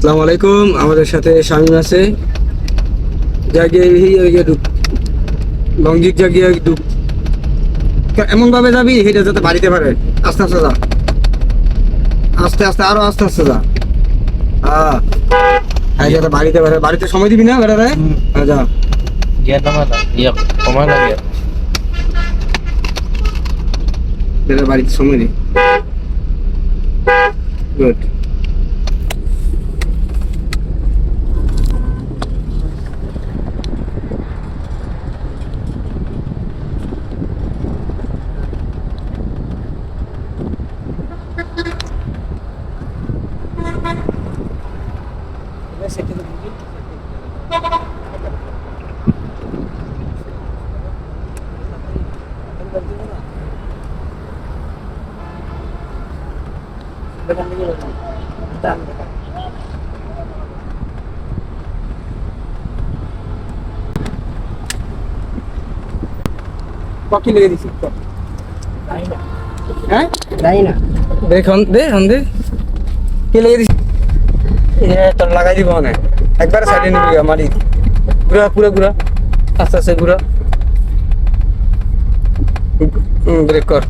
আসসালামু আলাইকুম। আমাদের সাথে শামিম আছে। জাগিয়ে ঢুক লংজিক জাগিয়ে ঢুক। এমন ভাবে যাবি এটা যাতে বাড়িতে পারে। আস্তে আস্তে যা, আস্তে আস্তে, আরো আস্তে আস্তে যা। হ্যাঁ, যাতে বাড়িতে পারে। বাড়িতে সময় দিবি না বেড়া রে। হ্যাঁ, যা। Dia nama lah, iya kemana dia? বেড়া বাড়িতে সময় নেই। গুড। কি লেগে দিছি? হ্যাঁ, যাই না দেখুন দে কি লেগে দিছি? তোর লাগাই দিব না, একবারে সাইডে নিবি মারি। পুরা আস্তে আস্তে ঘুরা। ব্রেক কর।